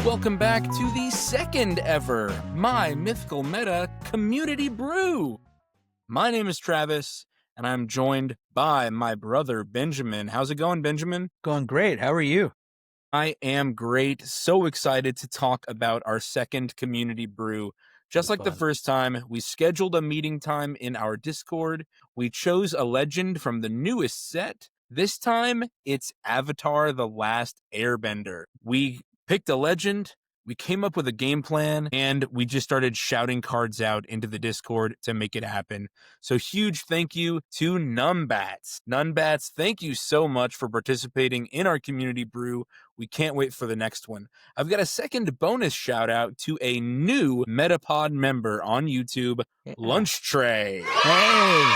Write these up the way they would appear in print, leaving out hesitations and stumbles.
Welcome back to the second ever My Mythical Meta Community Brew. My name is Travis, and I'm joined by my brother, Benjamin. How's it going, Benjamin? Going great. How are you? I am great. So excited to talk about our second community brew. Just like the first time, we scheduled a meeting time in our Discord. We chose a legend from the newest set. This time, it's Avatar: The Last Airbender. We picked a legend, we came up with a game plan, and we just started shouting cards out into the Discord to make it happen. So huge thank you to Numbats. Numbats, thank you so much for participating in our community brew. We can't wait for the next one. I've got a second bonus shout out to a new Metapod member on YouTube, Lunch Tray. Hey!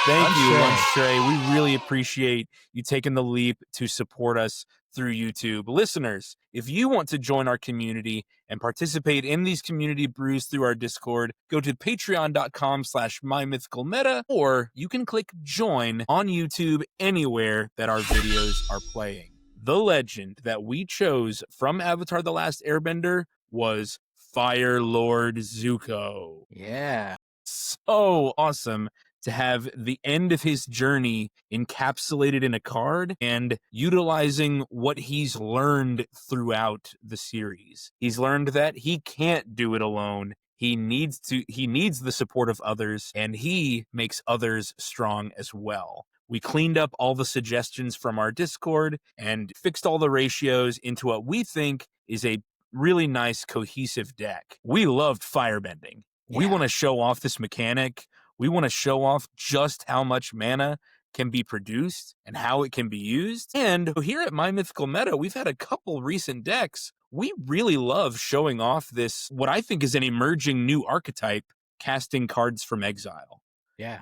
Thank you, Lunch Tray. We really appreciate you taking the leap to support us through YouTube. Listeners, if you want to join our community and participate in these community brews through our Discord, go to patreon.com/mymythicalmeta, or you can click join on YouTube anywhere that our videos are playing. The legend that we chose from Avatar: The Last Airbender was Firelord Zuko. Yeah. So awesome to have the end of his journey encapsulated in a card and utilizing what he's learned throughout the series. He's learned that he can't do it alone. He needs the support of others, and he makes others strong as well. We cleaned up all the suggestions from our Discord and fixed all the ratios into what we think is a really nice cohesive deck. We loved Firebending. Yeah. We want to show off this mechanic. We want to show off just how much mana can be produced and how it can be used. And here at My Mythical Meta, we've had a couple recent decks. We really love showing off this, what I think is an emerging new archetype, casting cards from exile. Yeah.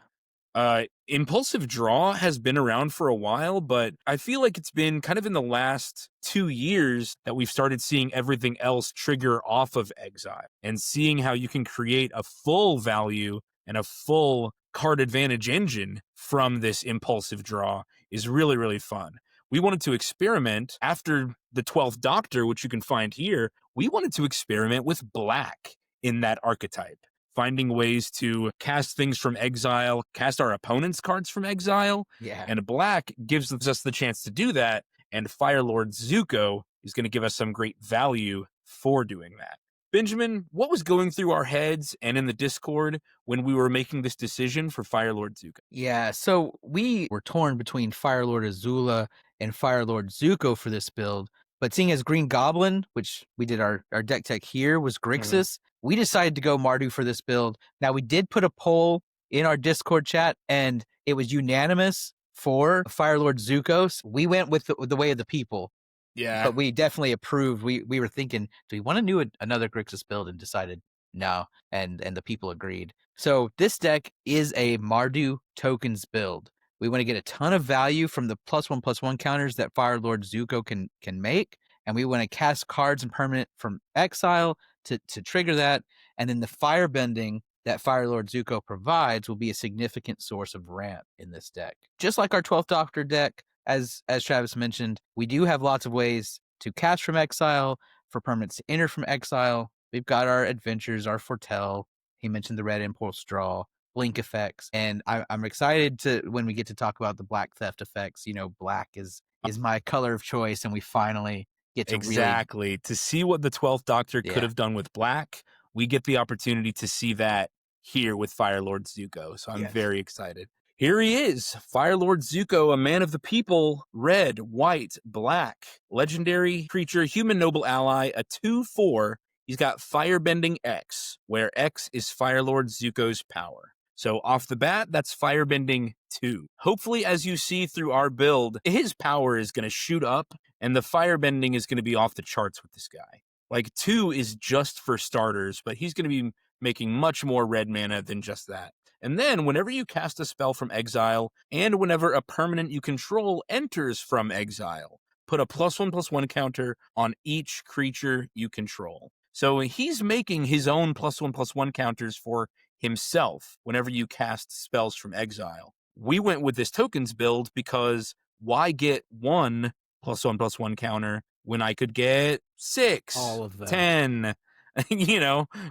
Impulsive Draw has been around for a while, but I feel like it's been kind of in the last 2 years that we've started seeing everything else trigger off of exile and seeing how you can create a full value and a full card advantage engine from this Impulsive Draw is really, really fun. We wanted to experiment after the 12th Doctor, which you can find here. We wanted to experiment with black in that archetype, finding ways to cast things from exile, cast our opponent's cards from exile. Yeah. And black gives us the chance to do that. And Firelord Zuko is going to give us some great value for doing that. Benjamin, what was going through our heads and in the Discord when we were making this decision for Firelord Zuko? Yeah, so we were torn between Firelord Azula and Firelord Zuko for this build, but seeing as Green Goblin, which we did our deck tech here, was Grixis, we decided to go Mardu for this build. Now, we did put a poll in our Discord chat, and it was unanimous for Firelord Zuko. So we went with the way of the people. Yeah. But we definitely approved. We were thinking, do we want to do another Grixis build? And decided no. And the people agreed. So this deck is a Mardu Tokens build. We want to get a ton of value from the +1/+1 counters that Firelord Zuko can make. And we want to cast cards and permanent from exile to trigger that. And then the firebending that Firelord Zuko provides will be a significant source of ramp in this deck. Just like our 12th Doctor deck, as Travis mentioned, we do have lots of ways to cast from exile, for permanents to enter from exile. We've got our adventures, our foretell. He mentioned the red impulse draw, blink effects, and I'm excited to when we get to talk about the black theft effects. You know, black is my color of choice, and we finally get to really to see what the 12th Doctor could have done with black. We get the opportunity to see that here with Firelord Zuko, so I'm very excited. Here he is, Firelord Zuko, a man of the people, red, white, black, legendary creature, human noble ally, a 2/4. He's got Firebending X, where X is Firelord Zuko's power. So off the bat, that's Firebending 2. Hopefully, as you see through our build, his power is going to shoot up, and the Firebending is going to be off the charts with this guy. Like, 2 is just for starters, but he's going to be making much more red mana than just that. And then, whenever you cast a spell from exile, and whenever a permanent you control enters from exile, put a +1/+1 counter on each creature you control. So he's making his own +1/+1 counters for himself whenever you cast spells from exile. We went with this tokens build because why get 1+1/+1 counter when I could get 6, All of them. 10,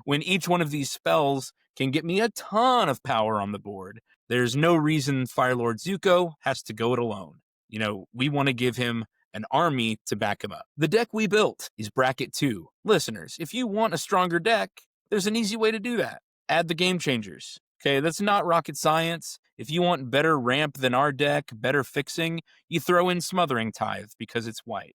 when each one of these spells can get me a ton of power on the board. There's no reason Firelord Zuko has to go it alone. We want to give him an army to back him up. The deck we built is bracket 2. Listeners, if you want a stronger deck, there's an easy way to do that. Add the game changers. Okay, that's not rocket science. If you want better ramp than our deck, better fixing, you throw in Smothering Tithe because it's white.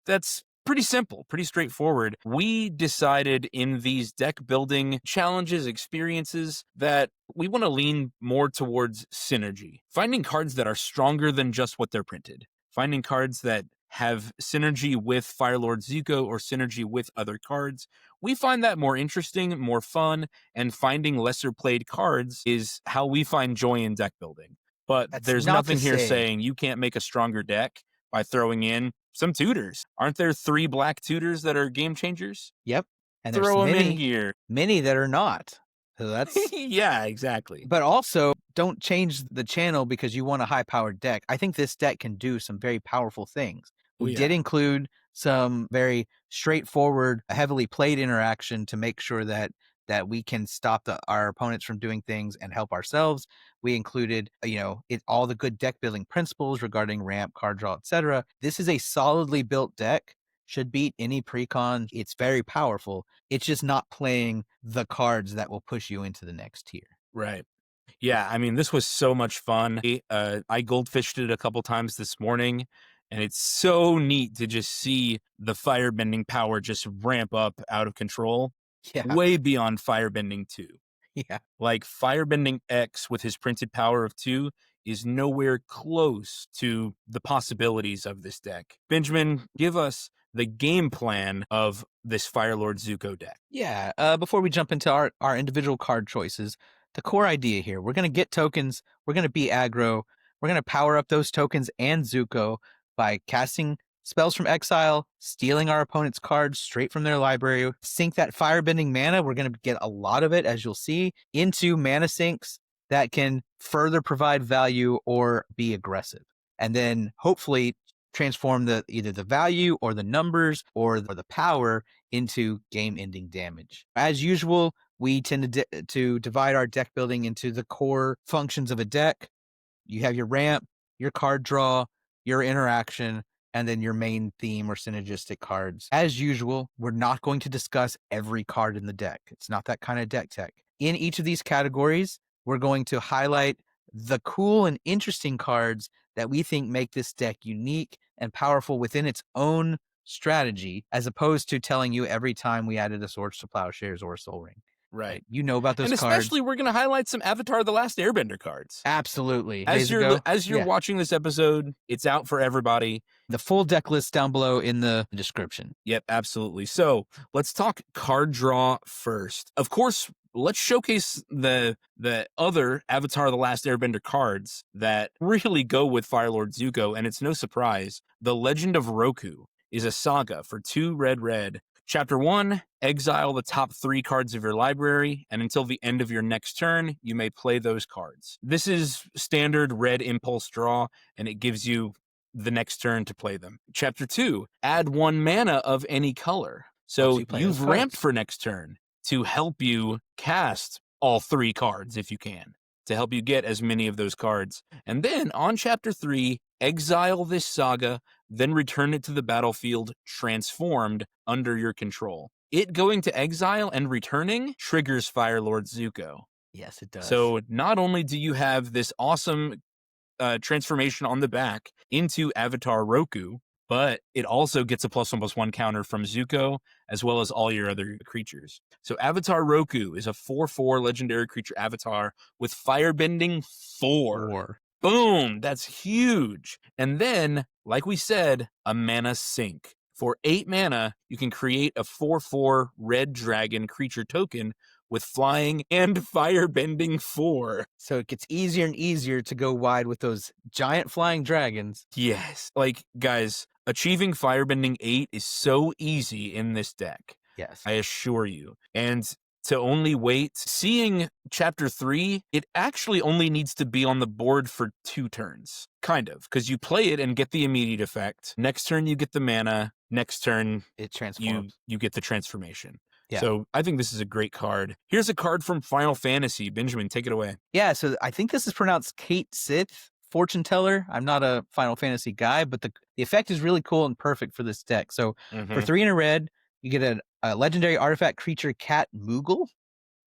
That's pretty simple, pretty straightforward. We decided in these deck building challenges, experiences, that we want to lean more towards synergy. Finding cards that are stronger than just what they're printed. Finding cards that have synergy with Firelord Zuko or synergy with other cards. We find that more interesting, more fun, and finding lesser played cards is how we find joy in deck building. But That's there's not nothing to here say- saying you can't make a stronger deck by throwing in some tutors. Aren't there 3 black tutors that are game changers? Yep. And there's Throw them in many, here. many that are not. So that's Yeah, exactly. But also, don't change the channel because you want a high-powered deck. I think this deck can do some very powerful things. Oh, We yeah. did include some very straightforward, heavily played interaction to make sure that we can stop our opponents from doing things and help ourselves. We included, all the good deck building principles regarding ramp, card draw, etc. This is a solidly built deck. Should beat any precon. It's very powerful. It's just not playing the cards that will push you into the next tier. Right. Yeah, I mean, this was so much fun. I goldfished it a couple times this morning, and it's so neat to just see the firebending power just ramp up out of control, Yeah. way beyond Firebending 2. Yeah. Like, Firebending X with his printed power of 2 is nowhere close to the possibilities of this deck. Benjamin, give us the game plan of this Firelord Zuko deck. Yeah. Before we jump into our individual card choices, the core idea here, we're going to get tokens, we're going to be aggro, we're going to power up those tokens and Zuko by casting spells from exile, stealing our opponent's cards straight from their library, sink that firebending mana, we're going to get a lot of it, as you'll see, into mana sinks that can further provide value or be aggressive. And then hopefully transform either the value or the numbers or the power into game-ending damage. As usual, we tend to divide our deck building into the core functions of a deck. You have your ramp, your card draw, your interaction, and then your main theme or synergistic cards. As usual, we're not going to discuss every card in the deck. It's not that kind of deck tech. In each of these categories, we're going to highlight the cool and interesting cards that we think make this deck unique and powerful within its own strategy, as opposed to telling you every time we added a Swords to Plowshares or a Soul Ring. Right. You know about those and cards. especially we're going to highlight some Avatar: The Last Airbender cards. Absolutely. As you're Yeah. watching this episode, it's out for everybody. The full deck list down below in the description. Yep, absolutely. So let's talk card draw first. Of course, let's showcase the other Avatar: The Last Airbender cards that really go with Firelord Zuko, and it's no surprise. The Legend of Roku is a saga for 2 red. Chapter 1, exile the top 3 cards of your library, and until the end of your next turn, you may play those cards. This is standard red impulse draw, and it gives you the next turn to play them. Chapter 2, add 1 mana of any color. So you've ramped for next turn to help you cast all 3 cards if you can, to help you get as many of those cards. And then on Chapter 3, exile this saga, then return it to the battlefield transformed under your control. It going to exile and returning triggers Firelord Zuko. Yes, it does. So not only do you have this awesome transformation on the back into Avatar Roku, but it also gets a +1/+1 counter from Zuko, as well as all your other creatures. So Avatar Roku is a 4/4 legendary creature avatar with Firebending 4. Boom, that's huge. And then, like we said, a mana sink. For 8 mana, you can create a 4/4 red dragon creature token with flying and Firebending 4. So it gets easier and easier to go wide with those giant flying dragons. Yes. Like, guys, achieving Firebending 8 is so easy in this deck. Yes. I assure you. And to only wait. Seeing chapter 3, it actually only needs to be on the board for 2 turns. Kind of, because you play it and get the immediate effect. Next turn, you get the mana. Next turn, It transforms. you get the transformation. Yeah. So I think this is a great card. Here's a card from Final Fantasy. Benjamin, take it away. Yeah, so I think this is pronounced Kate Sith, Fortune Teller. I'm not a Final Fantasy guy, but the effect is really cool and perfect for this deck. So for 3 and a red, you get a legendary artifact creature, Cat Moogle,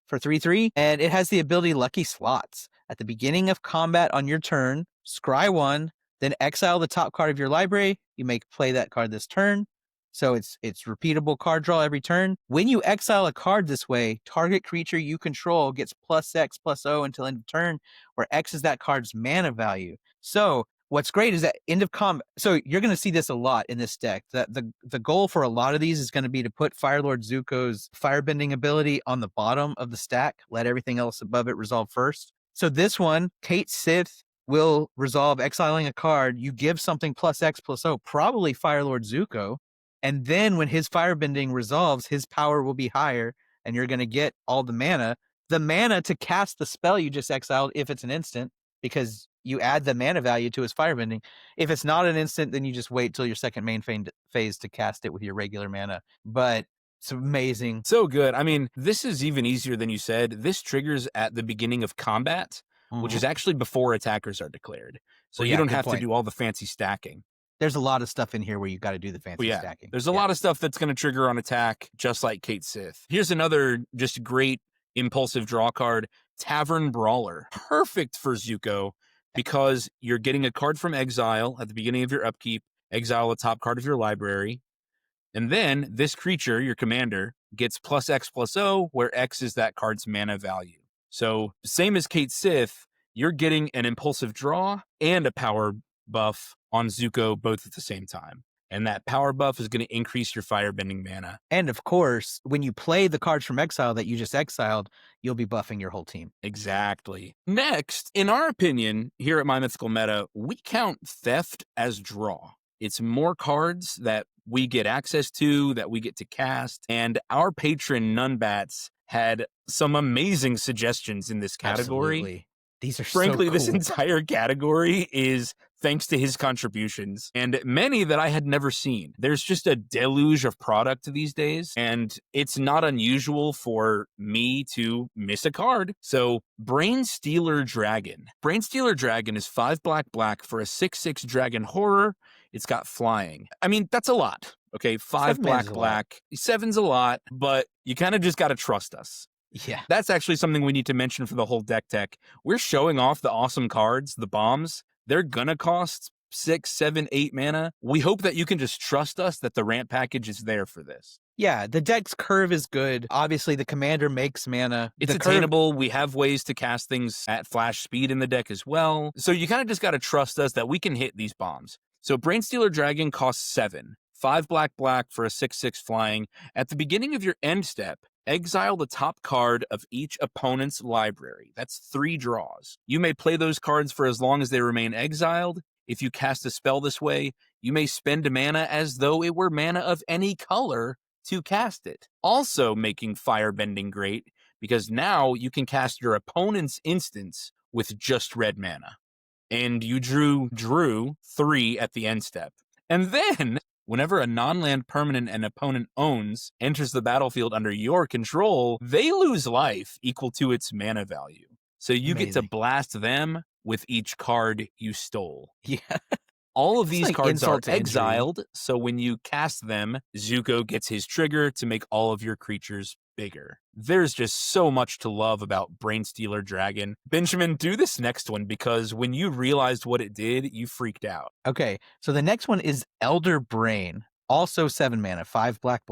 for 3/3, and it has the ability Lucky Slots. At the beginning of combat on your turn, scry 1, then exile the top card of your library. You may play that card this turn. So it's repeatable card draw every turn. When you exile a card this way, target creature you control gets +X/+O until end of turn, where X is that card's mana value. So what's great is that end of combat. So you're going to see this a lot in this deck. That the goal for a lot of these is going to be to put Firelord Zuko's Firebending ability on the bottom of the stack. Let everything else above it resolve first. So this one, Kate Sith, will resolve exiling a card. You give something +X/+O, probably Firelord Zuko. And then when his Firebending resolves, his power will be higher, and you're going to get all the mana. The mana to cast the spell you just exiled, if it's an instant, because you add the mana value to his Firebending. If it's not an instant, then you just wait till your second main phase to cast it with your regular mana. But it's amazing. So good. I mean, this is even easier than you said. This triggers at the beginning of combat, which is actually before attackers are declared. So you don't have to do all the fancy stacking. There's a lot of stuff in here where you got to do the fancy stacking. There's a lot of stuff that's going to trigger on attack, just like Kate Sith. Here's another just great impulsive draw card, Tavern Brawler. Perfect for Zuko because you're getting a card from exile at the beginning of your upkeep, exile a top card of your library, and then this creature, your commander, gets +X/+O, where X is that card's mana value. So same as Kate Sith, you're getting an impulsive draw and a power buff on Zuko both at the same time. And that power buff is going to increase your firebending mana. And of course, when you play the cards from exile that you just exiled, you'll be buffing your whole team. Exactly. Next, in our opinion, here at My Mythical Meta, we count theft as draw. It's more cards that we get access to, that we get to cast, and our patron Nunbats had some amazing suggestions in this category. Absolutely. These are Frankly, so cool. This entire category is thanks to his contributions, and many that I had never seen. There's just a deluge of product these days, and it's not unusual for me to miss a card. So, Brainstealer Dragon. Brainstealer Dragon is 5 black for a 6/6 dragon horror. It's got flying. I mean, that's a lot. Okay, 5 black. 7's a lot, but you kind of just got to trust us. Yeah. That's actually something we need to mention for the whole deck tech. We're showing off the awesome cards, the bombs. They're gonna cost 6, 7, 8 mana. We hope that you can just trust us that the ramp package is there for this. Yeah, the deck's curve is good. Obviously, the commander makes mana. It's attainable. We have ways to cast things at flash speed in the deck as well. So you kind of just got to trust us that we can hit these bombs. So Brainstealer Dragon costs 7. 5 black for a 6/6 flying. At the beginning of your end step, exile the top card of each opponent's library. That's 3 draws. You may play those cards for as long as they remain exiled. If you cast a spell this way, you may spend mana as though it were mana of any color to cast it. Also making Firebending great, because now you can cast your opponent's instance with just red mana. And you drew 3 at the end step. And then, whenever a non-land permanent an opponent owns enters the battlefield under your control, they lose life equal to its mana value. So you get to blast them with each card you stole. Yeah. All of these cards are exiled, so when you cast them, Zuko gets his trigger to make all of your creatures bigger. There's just so much to love about Brainstealer Dragon. Benjamin, do this next one, because when you realized what it did, you freaked out. Okay, so the next one is Elder Brain. Also 7 mana, 5 black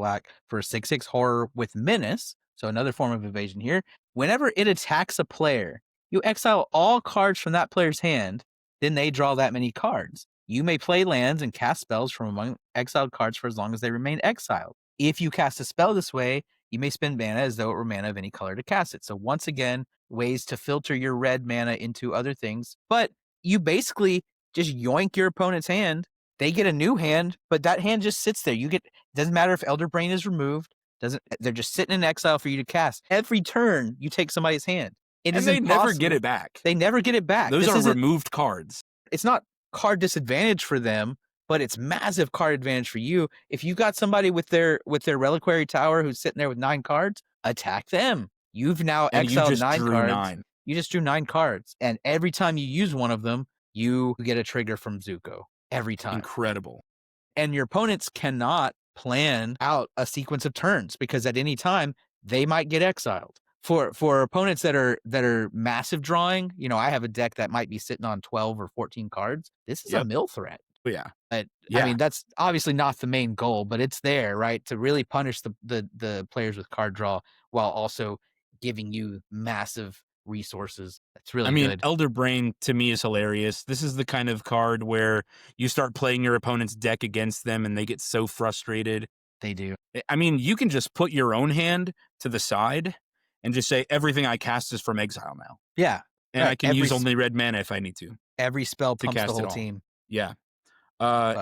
for a 6/6 horror with menace. So another form of evasion here. Whenever it attacks a player, you exile all cards from that player's hand, then they draw that many cards. You may play lands and cast spells from among exiled cards for as long as they remain exiled. If you cast a spell this way, you may spend mana as though it were mana of any color to cast it. So once again, ways to filter your red mana into other things. But you basically just yoink your opponent's hand. They get a new hand, but that hand just sits there. Doesn't matter if Elder Brain is removed, They're just sitting in exile for you to cast. Every turn, you take somebody's hand. It is and they never get impossible. it back. They never get it back. Those are removed cards. It's not card disadvantage for them, but it's massive card advantage for you. If you've got somebody with their reliquary tower who's sitting there with 9 cards, attack them. You've now And you exiled just 9 drew cards. 9. You just drew 9 cards. And every time you use one of them, you get a trigger from Zuko. Every time. Incredible. And your opponents cannot plan out a sequence of turns because at any time they might get exiled. For opponents that are massive drawing, you know, I have a deck that might be sitting on 12 or 14 cards. This is a mill threat. Yeah. I mean, that's obviously not the main goal, but it's there, right? To really punish the players with card draw while also giving you massive resources. That's really good. Elder Brain to me is hilarious. This is the kind of card where you start playing your opponent's deck against them and they get so frustrated. They do. I mean, you can just put your own hand to the side and just say, everything I cast is from exile now. Yeah. And I can use only red mana if I need to. Every spell pumps the whole team. Yeah.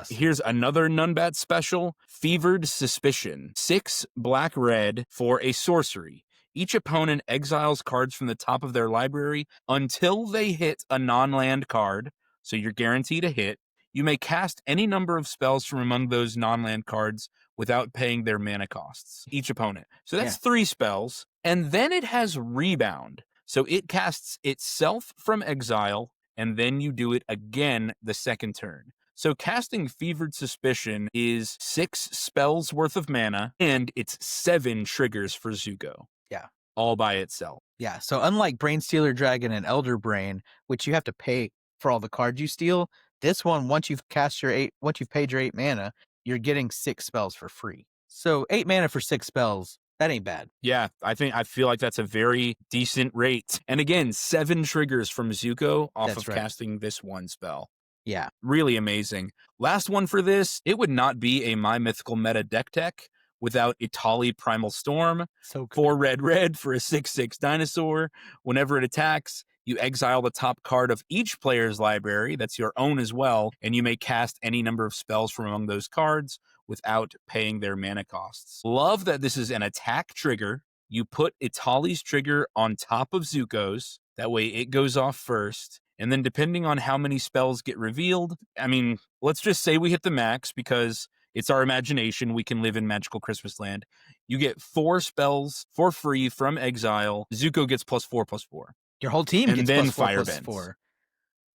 Here's another Nunbat special, Fevered Suspicion. 6 black-red for a sorcery. Each opponent exiles cards from the top of their library until they hit a non-land card, so you're guaranteed a hit. You may cast any number of spells from among those non-land cards without paying their mana costs, each opponent. So that's 3 spells. And then it has Rebound. So it casts itself from exile, and then you do it again the second turn. So casting Fevered Suspicion is 6 spells worth of mana, and it's 7 triggers for Zuko. Yeah. All by itself. Yeah. So unlike Brainstealer Dragon and Elder Brain, which you have to pay for all the cards you steal, this one, once you've paid your 8 mana, you're getting 6 spells for free. So 8 mana for 6 spells, that ain't bad. Yeah, I feel like that's a very decent rate. And again, 7 triggers from Zuko off of casting this one spell. Yeah. Really amazing. Last one for this, it would not be a My Mythical meta deck tech without Itali Primal Storm. So good. 4 red for a 6/6 dinosaur. Whenever it attacks, you exile the top card of each player's library, that's your own as well, and you may cast any number of spells from among those cards without paying their mana costs. Love that this is an attack trigger. You put Itali's trigger on top of Zuko's, that way it goes off first. And then depending on how many spells get revealed, I mean, let's just say we hit the max because it's our imagination. We can live in magical Christmas land. You get 4 spells for free from exile. Zuko gets +4/+4. Your whole team and gets then +4/+4.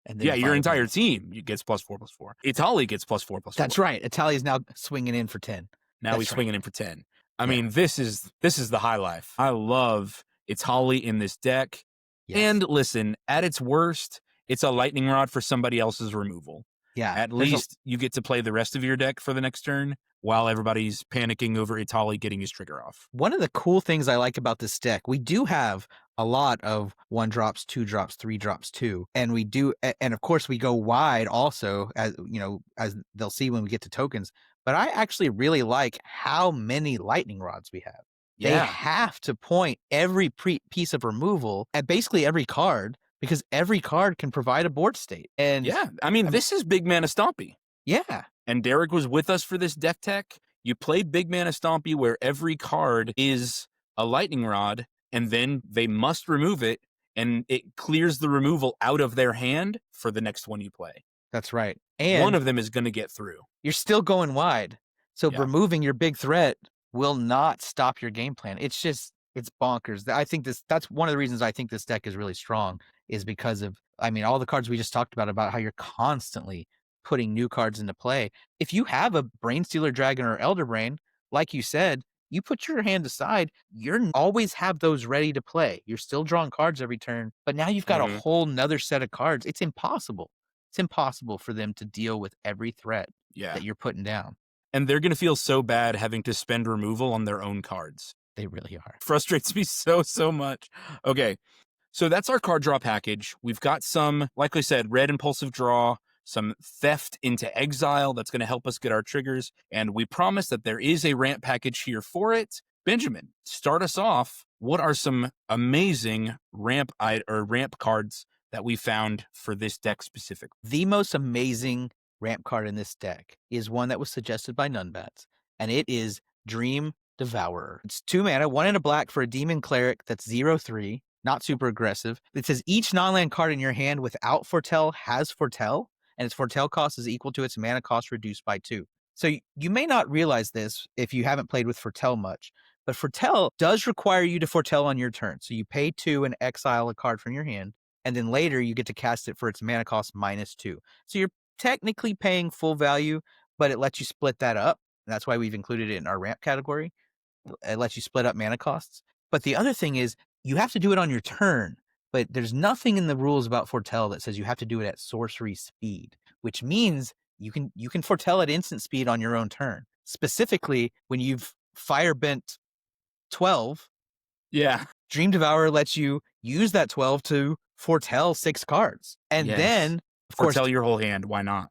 And then your entire team gets +4/+4. Itali gets +4/+4. That's right. Itali's now swinging in for 10. Now he's swinging in for 10. I mean, this is the high life. I love Itali in this deck. Yes. And listen, at its worst, it's a lightning rod for somebody else's removal. Yeah. At least you get to play the rest of your deck for the next turn while everybody's panicking over Itali getting his trigger off. One of the cool things I like about this deck, we do have a lot of 1-drops, 2-drops, 3-drops too. And we do, and of course we go wide also, as you know, as they'll see when we get to tokens. But I actually really like how many lightning rods we have. Yeah. They have to point every piece of removal at basically every card, because every card can provide a board state. And yeah, I mean, this is Big Mana Stompy. Yeah. And Derek was with us for this deck tech. You played Big Mana Stompy where every card is a lightning rod, and then they must remove it, and it clears the removal out of their hand for the next one you play. That's right. And one of them is going to get through. You're still going wide. So removing your big threat will not stop your game plan. It's bonkers. I think that's one of the reasons I think this deck is really strong, is because of, I mean, all the cards we just talked about how you're constantly putting new cards into play. If you have a Brainstealer Dragon or Elder Brain, like you said, you put your hand aside, you always have those ready to play. You're still drawing cards every turn, but now you've got a whole nother set of cards. It's impossible. It's impossible for them to deal with every threat that you're putting down. And they're going to feel so bad having to spend removal on their own cards. They really are. Frustrates me so much. Okay, so that's our card draw package. We've got some, like I said, red impulsive draw, some theft into exile that's going to help us get our triggers, and we promise that there is a ramp package here for it. Benjamin, start us off. What are some amazing ramp cards that we found for this deck specifically? The most amazing ramp card in this deck is one that was suggested by Nunbats, and it is Dream Devourer. It's 2 mana, 1 and a black for a demon cleric that's 0/3, not super aggressive. It says each non-land card in your hand without foretell has foretell, and its foretell cost is equal to its mana cost reduced by 2. So you may not realize this if you haven't played with foretell much, but foretell does require you to foretell on your turn. So you pay 2 and exile a card from your hand, and then later you get to cast it for its mana cost -2. So you're technically paying full value, but it lets you split that up. And that's why we've included it in our ramp category. It lets you split up mana costs. But the other thing is you have to do it on your turn, but there's nothing in the rules about foretell that says you have to do it at sorcery speed, which means you can foretell at instant speed on your own turn. Specifically, when you've firebent 12, Yeah. Dream Devourer lets you use that 12 to foretell 6 cards. And then, of course, foretell your whole hand. Why not?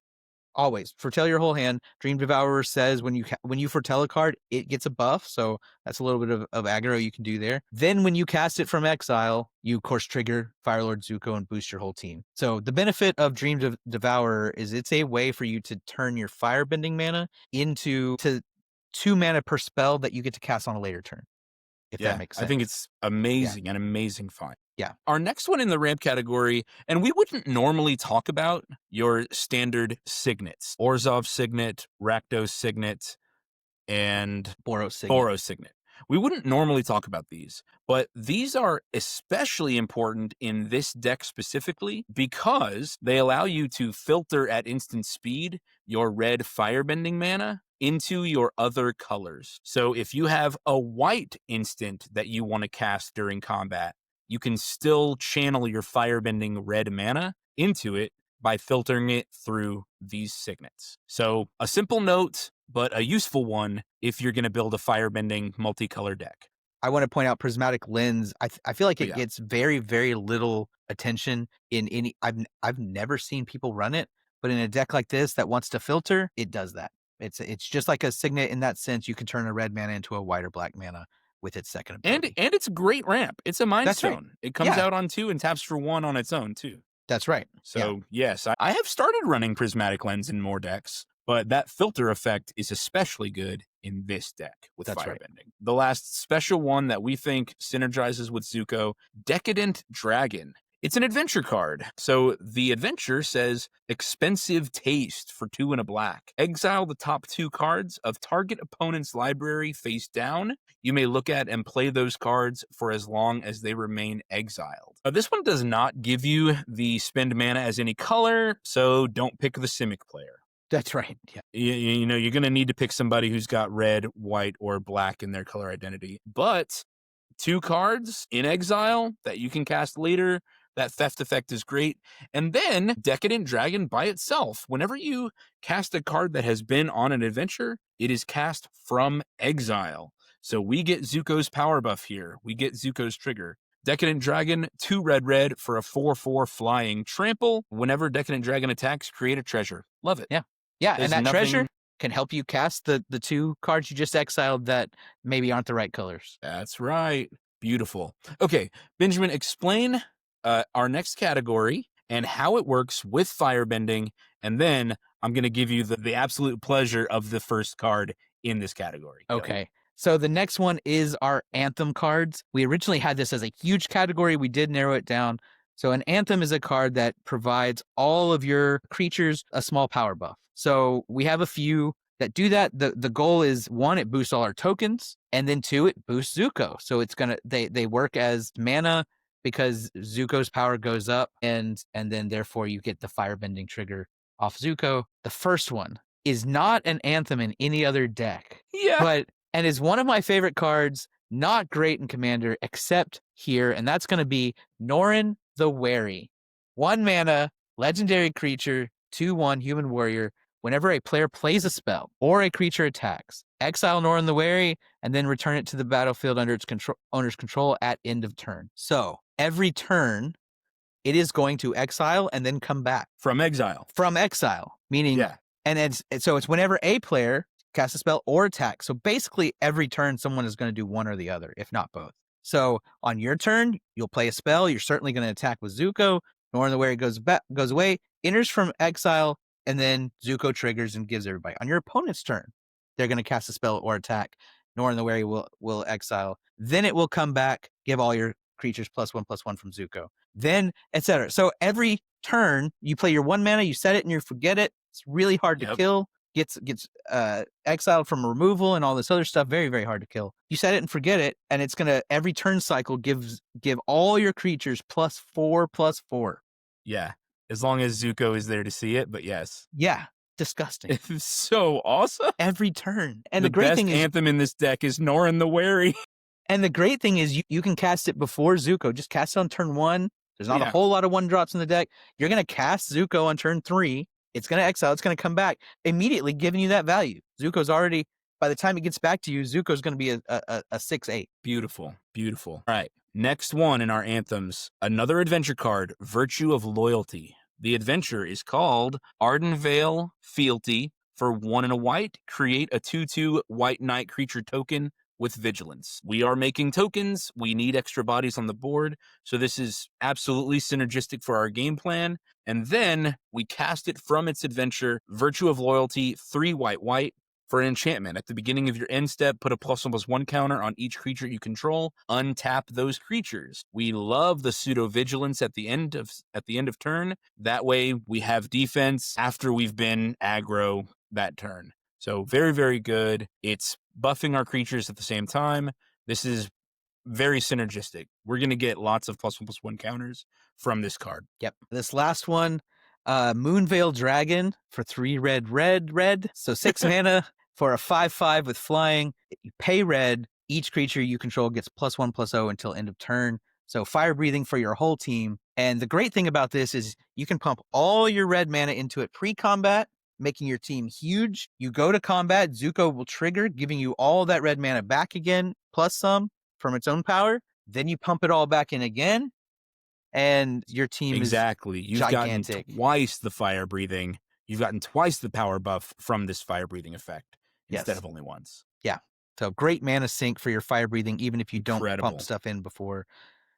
always foretell your whole hand. Dream Devourer says when you foretell a card, it gets a buff. So that's a little bit of aggro you can do there. Then when you cast it from exile, you of course trigger Firelord Zuko and boost your whole team. So the benefit of Dream Devourer is it's a way for you to turn your Firebending mana into 2 mana per spell that you get to cast on a later turn. If that makes sense. I think it's amazing, an amazing find. Yeah. Our next one in the ramp category, and we wouldn't normally talk about your standard signets, Orzhov signet, Rakdos signet, and Boros signet. Boros signet. We wouldn't normally talk about these, but these are especially important in this deck specifically because they allow you to filter at instant speed your red firebending mana into your other colors. So if you have a white instant that you want to cast during combat, you can still channel your firebending red mana into it by filtering it through these signets. So a simple note, but a useful one if you're going to build a firebending multicolor deck. I want to point out Prismatic Lens. I feel like it gets very, very little attention in any. I've never seen people run it, but in a deck like this that wants to filter, it does that. It's just like a signet in that sense. You can turn a red mana into a white or black mana with its second ability. And it's a great ramp. It's a Mind Stone. Right. It comes out on 2 and taps for 1 on its own too. That's right. So yes, I have started running Prismatic Lens in more decks, but that filter effect is especially good in this deck with Firebending. Right. The last special one that we think synergizes with Zuko, Decadent Dragon. It's an adventure card. So the adventure says expensive taste for 2 and a black. Exile the top 2 cards of target opponent's library face down. You may look at and play those cards for as long as they remain exiled. This one does not give you the spend mana as any color, so don't pick the Simic player. That's right. Yeah. You know, you're going to need to pick somebody who's got red, white, or black in their color identity. But 2 cards in exile that you can cast later, that theft effect is great. And then Decadent Dragon by itself, whenever you cast a card that has been on an adventure, it is cast from exile. So we get Zuko's power buff here. We get Zuko's trigger. Decadent Dragon, 2 red for a 4/4 flying trample. Whenever Decadent Dragon attacks, create a treasure. Love it. Yeah. Yeah, and that treasure can help you cast the 2 cards you just exiled that maybe aren't the right colors. That's right. Beautiful. Okay, Benjamin, explain our next category and how it works with firebending, and then I'm going to give you the absolute pleasure of the first card in this category. Okay. So the next one is our Anthem cards. We originally had this as a huge category. We did narrow it down. So an Anthem is a card that provides all of your creatures a small power buff. So we have a few that do that. The goal is 1, it boosts all our tokens, and then 2, it boosts Zuko. So it's gonna they work as mana because Zuko's power goes up, and then therefore you get the firebending trigger off Zuko. The first one is not an Anthem in any other deck. Yeah. And is one of my favorite cards, not great in Commander, except here, and that's going to be Norin the Wary. 1 mana, legendary creature, 2/1 human warrior. Whenever a player plays a spell or a creature attacks, exile Norin the Wary and then return it to the battlefield under its owner's control at end of turn. So every turn, it is going to exile and then come back. From exile. From exile, meaning, and so it's whenever a player cast a spell or attack. So basically every turn someone is going to do one or the other, if not both. So on your turn, you'll play a spell. You're certainly going to attack with Zuko. Norin the Wary goes away, enters from exile, and then Zuko triggers and gives everybody. On your opponent's turn, they're going to cast a spell or attack. Nor in the Wary will exile. Then it will come back, give all your creatures +1/+1 from Zuko. Then, etc. So every turn, you play your 1 mana, you set it and you forget it. It's really hard to kill. Gets exiled from removal and all this other stuff. Very, very hard to kill. You set it and forget it, and it's gonna every turn cycle give all your creatures +4/+4. Yeah, as long as Zuko is there to see it, but yes. Yeah, disgusting. It's so awesome. Every turn. And the great best thing is Anthem in this deck is Norin the Wary. And the great thing is you can cast it before Zuko. Just cast it on turn 1. There's not a whole lot of 1-drops in the deck. You're going to cast Zuko on turn 3. It's going to exile. It's going to come back, immediately giving you that value. Zuko's already, by the time it gets back to you, Zuko's going to be a 6/8. Beautiful, beautiful. All right, next one in our Anthems, another adventure card, Virtue of Loyalty. The adventure is called Ardenvale Fealty. For 1 and a white, create a 2/2 white knight creature token with vigilance. We are making tokens. We need extra bodies on the board. So this is absolutely synergistic for our game plan. And then we cast it from its adventure, Virtue of Loyalty, 3 white, for an enchantment. At the beginning of your end step, put a +1/+1 counter on each creature you control. Untap those creatures. We love the pseudo vigilance at the end of turn. That way we have defense after we've been aggro that turn. So very, very good. It's buffing our creatures at the same time. This is very synergistic. We're going to get lots of +1/+1 counters from this card. Yep. This last one, Moonveil Dragon for 3 red. So 6 mana for a 5/5 with flying. You pay red. Each creature you control gets +1/+0 until end of turn. So fire breathing for your whole team. And the great thing about this is you can pump all your red mana into it pre-combat, making your team huge. You go to combat, Zuko will trigger, giving you all that red mana back again, plus some from its own power. Then you pump it all back in again, and your team is You've gigantic. Gotten twice the fire breathing. You've gotten twice the power buff from this fire breathing effect instead of only once. Yeah. So great mana sink for your fire breathing, even if you don't pump stuff in before.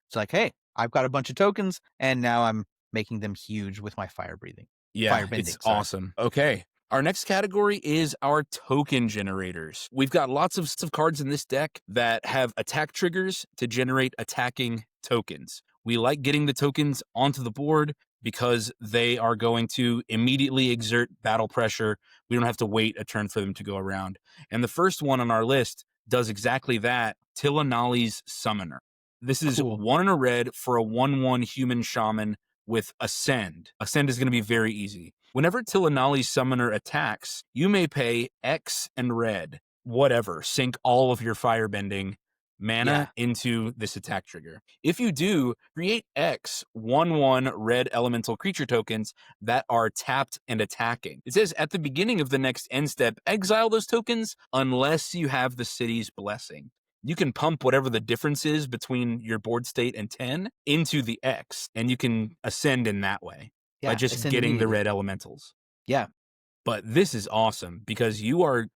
It's like, hey, I've got a bunch of tokens, and now I'm making them huge with my fire breathing. Yeah, it's awesome. Okay. Our next category is our token generators. We've got lots of cards in this deck that have attack triggers to generate attacking tokens. We like getting the tokens onto the board because they are going to immediately exert battle pressure. We don't have to wait a turn for them to go around. And the first one on our list does exactly that, Tilanali's Summoner. This is 1 and a red for a 1/1 human shaman with Ascend. Ascend is going to be very easy. Whenever Tilanali's Summoner attacks, you may pay X and red, whatever, sink all of your Firebending mana into this attack trigger. If you do, create X 1/1 red elemental creature tokens that are tapped and attacking. It says at the beginning of the next end step, exile those tokens unless you have the city's blessing. You can pump whatever the difference is between your board state and 10 into the X, and you can ascend in that way by just getting the red elementals. Yeah. But this is awesome because you are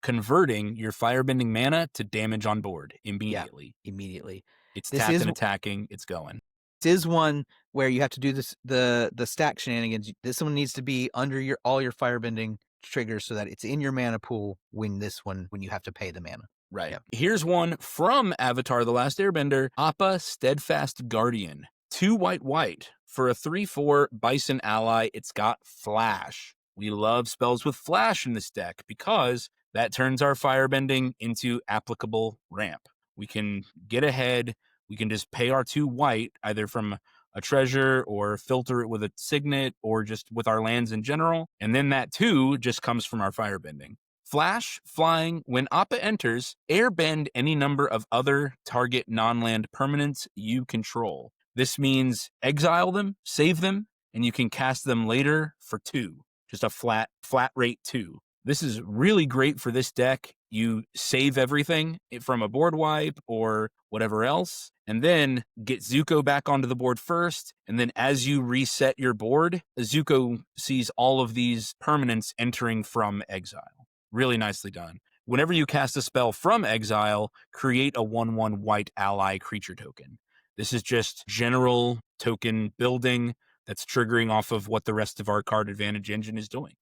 converting your firebending mana to damage on board immediately. Yeah, immediately. It's tapped and attacking. It's going. This is one where you have to do this the stack shenanigans. This one needs to be under all your firebending triggers so that it's in your mana pool when you have to pay the mana. Right. Yep. Here's one from Avatar: The Last Airbender, Appa Steadfast Guardian. 2 white for a 3/4 bison ally. It's got flash. We love spells with flash in this deck because that turns our firebending into applicable ramp. We can get ahead. We can just pay our 2 white either from a treasure or filter it with a signet or just with our lands in general. And then that 2 just comes from our firebending. Flash, flying, when Appa enters, airbend any number of other target non-land permanents you control. This means exile them, save them, and you can cast them later for 2. Just a flat rate 2. This is really great for this deck. You save everything from a board wipe or whatever else, and then get Zuko back onto the board first, and then as you reset your board, Zuko sees all of these permanents entering from exile. Really nicely done. Whenever you cast a spell from exile, create a 1/1 white ally creature token. This is just general token building That's triggering off of what the rest of our card advantage engine is doing.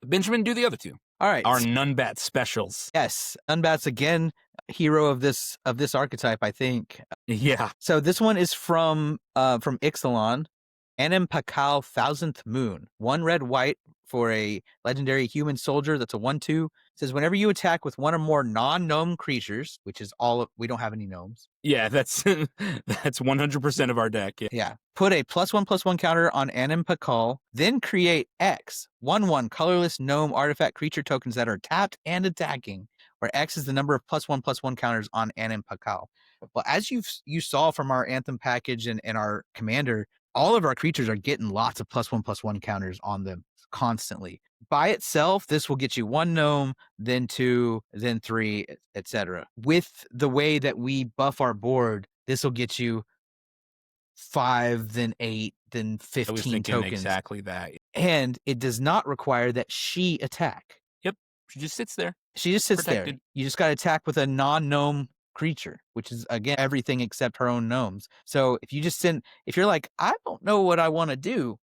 Benjamin, do the other two. All right. Our Nunbat specials. Yes. Nunbat's again hero of this archetype, I think. Yeah. So this one is from Ixalan, Anthem Pakal 1000th Moon. 1 red white for a legendary human soldier that's a 1/2. It says whenever you attack with one or more non-gnome creatures, which is we don't have any gnomes. Yeah, that's 100% of our deck. Yeah. Put a +1/+1 counter on Anthem Pakal, then create X 1/1 colorless gnome artifact creature tokens that are tapped and attacking, where X is the number of +1/+1 counters on Anthem Pakal. Well, as you saw from our Anthem package and our commander, all of our creatures are getting lots of +1/+1 counters on them constantly. By itself, this will get you 1 gnome, then 2, then 3, etc. With the way that we buff our board, this will get you 5, then 8, then 15 I was thinking tokens. exactly that. And it does not require that she attack. Yep. She just sits there. She just sits protected. there. You just got to attack with a non-gnome creature, which is, again, everything except her own gnomes. So if you're like, I don't know what I want to do,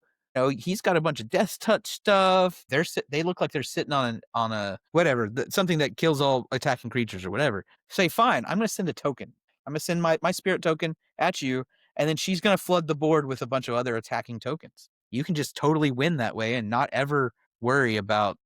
he's got a bunch of death touch stuff. They look like they're sitting on a whatever, something that kills all attacking creatures or whatever. Say, fine, I'm going to send a token. I'm going to send my spirit token at you, and then she's going to flood the board with a bunch of other attacking tokens. You can just totally win that way and not ever worry about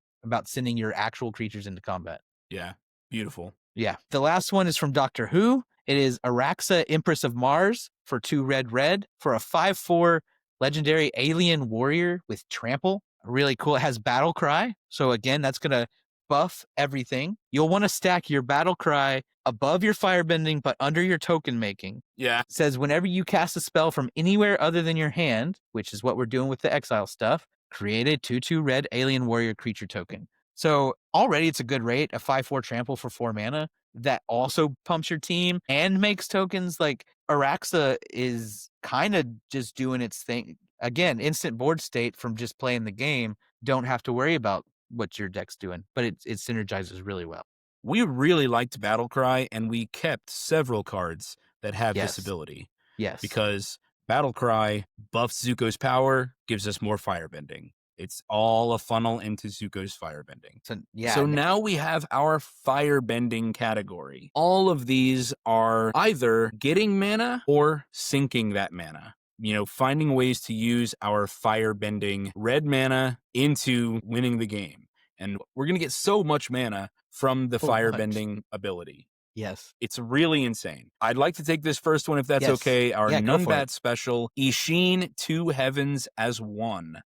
sending your actual creatures into combat. Yeah, beautiful. Yeah. The last one is from Doctor Who. It is Araxa, Empress of Mars for 2 red for a 5/4 legendary alien warrior with trample. Really cool. It has battle cry. So again, that's going to buff everything. You'll want to stack your battle cry above your firebending, but under your token making. Yeah. It says whenever you cast a spell from anywhere other than your hand, which is what we're doing with the exile stuff, create a 2/2 red alien warrior creature token. So already it's a good rate, a 5/4 trample for 4 mana that also pumps your team and makes tokens. Like Araxa is kind of just doing its thing. Again, instant board state from just playing the game. Don't have to worry about what your deck's doing, but it synergizes really well. We really liked Battlecry, and we kept several cards that have Yes. this ability. Yes. Because Battlecry buffs Zuko's power, gives us more firebending. It's all a funnel into Zuko's firebending. So now we have our firebending category. All of these are either getting mana or sinking that mana. Finding ways to use our firebending red mana into winning the game. And we're going to get so much mana from the firebending ability. Yes. It's really insane. I'd like to take this first one if that's Yes. okay. Our Yeah, go for Nunbat it. special, Ishin 2 Heavens as 1.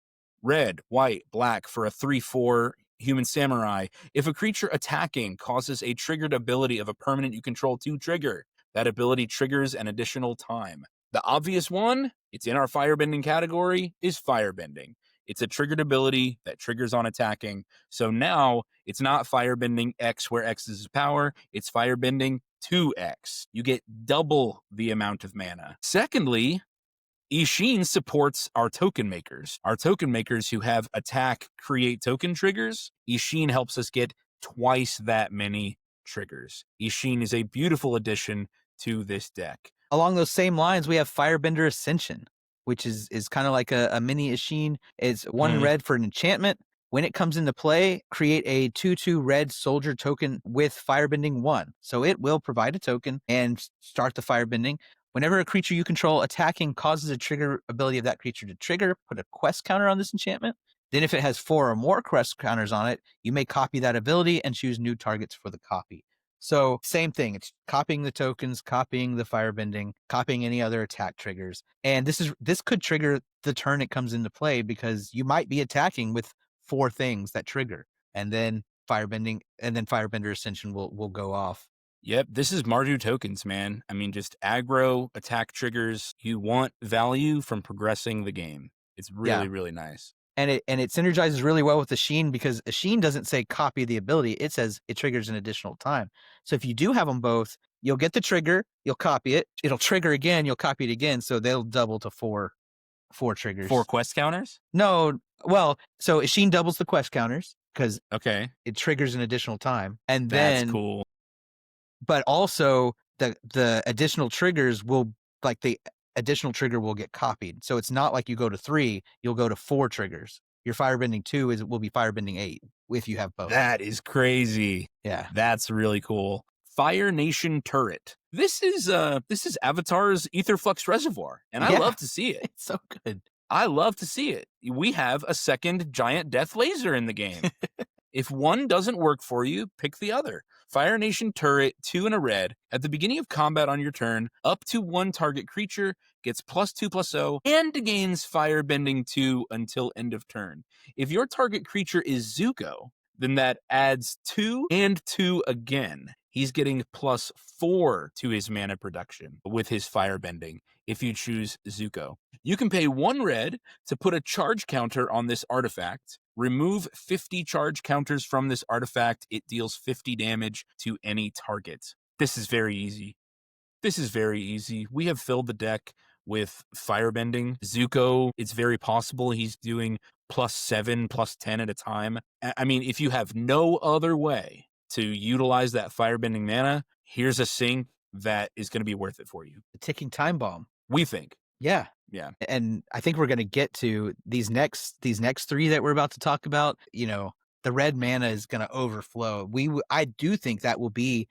Red, white, black for a 3/4 human samurai. If a creature attacking causes a triggered ability of a permanent you control to trigger, that ability triggers an additional time. The obvious one, it's in our firebending category, is firebending. It's a triggered ability that triggers on attacking. So now it's not firebending X where X is power. It's firebending 2X. You get double the amount of mana. Secondly, Ishin supports our token makers. Our token makers who have attack create token triggers. Ishin helps us get twice that many triggers. Ishin is a beautiful addition to this deck. Along those same lines, we have Firebender Ascension, which is kind of like a mini Ishin. It's 1 red for an enchantment. When it comes into play, create a 2/2 red soldier token with Firebending 1. So it will provide a token and start the firebending. Whenever a creature you control attacking causes a trigger ability of that creature to trigger, put a quest counter on this enchantment. Then if it has 4 or more quest counters on it, you may copy that ability and choose new targets for the copy. So same thing. It's copying the tokens, copying the firebending, copying any other attack triggers. And this could trigger the turn it comes into play because you might be attacking with 4 things that trigger, and then firebending, and then Firebender Ascension will go off. Yep, this is Mardu Tokens, man. I mean, just aggro, attack triggers. You want value from progressing the game. It's really, really nice. And it synergizes really well with Ishin because Ishin doesn't say copy the ability. It says it triggers an additional time. So if you do have them both, you'll get the trigger, you'll copy it, it'll trigger again, you'll copy it again. So they'll double to 4 triggers. 4 quest counters? No, well, so Ishin doubles the quest counters because it triggers an additional time. And that's cool. But also the additional triggers will, like, additional trigger will get copied. So it's not like you go to 3, you'll go to 4 triggers. Your Firebending 2 will be Firebending 8 if you have both. That is crazy. Yeah. That's really cool. Fire Nation Turret. This is Avatar's Etherflux Reservoir, and I love to see it. It's so good. I love to see it. We have a second giant death laser in the game. If one doesn't work for you, pick the other. Fire Nation Turret, 2 and a red. At the beginning of combat on your turn, up to 1 target creature gets +2/+0 and gains Firebending 2 until end of turn. If your target creature is Zuko, then that adds 2 and 2 again. He's getting +4 to his mana production with his Firebending if you choose Zuko. You can pay 1 red to put a charge counter on this artifact. Remove 50 charge counters from this artifact. It deals 50 damage to any target. This is very easy. We have filled the deck with Firebending. Zuko, it's very possible he's doing +7, +10 at a time. I mean, if you have no other way to utilize that Firebending mana, here's a sink that is going to be worth it for you. The ticking time bomb. We think. Yeah. Yeah. And I think we're going to get to these next 3 that we're about to talk about. You know, the red mana is going to overflow. I do think that will be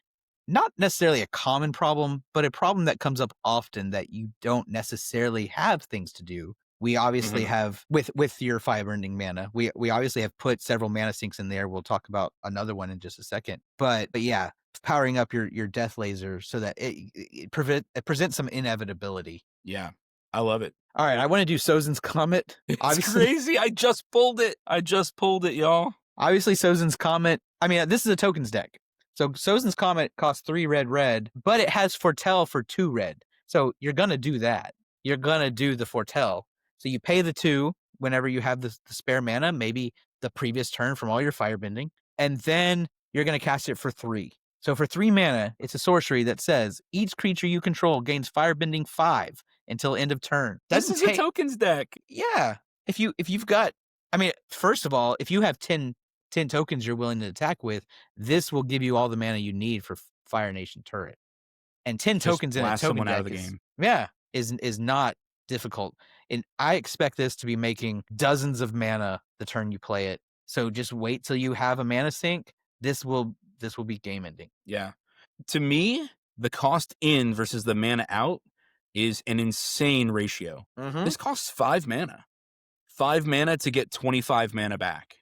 not necessarily a common problem, but a problem that comes up often that you don't necessarily have things to do. We obviously have with your Firebending mana. We obviously have put several mana sinks in there. We'll talk about another one in just a second. But yeah, powering up your death laser so that it presents some inevitability. Yeah. I love it. All right, I want to do Sozin's Comet. It's crazy. I just pulled it, y'all. Obviously, Sozin's Comet. I mean, this is a tokens deck. So Sozin's Comet costs 3 red, but it has Foretell for 2 red. So you're going to do that. You're going to do the Foretell. So you pay the 2 whenever you have the spare mana, maybe the previous turn from all your Firebending, and then you're going to cast it for 3. So for 3 mana, it's a sorcery that says each creature you control gains Firebending 5 until end of turn. This is a tokens deck. Yeah. If you've got, I mean, first of all, if you have 10 tokens you're willing to attack with, this will give you all the mana you need for Fire Nation Turret. And 10 Just tokens in a token deck out of the game. is not difficult. And I expect this to be making dozens of mana the turn you play it. So just wait till you have a mana sink. This will be game ending. Yeah. To me, the cost in versus the mana out is an insane ratio. This costs 5 mana. 5 mana to get 25 mana back.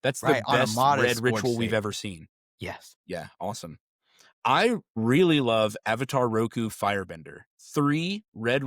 That's the best red ritual we've ever seen. Yes. Yeah, awesome. I really love Avatar Roku Firebender. 3 red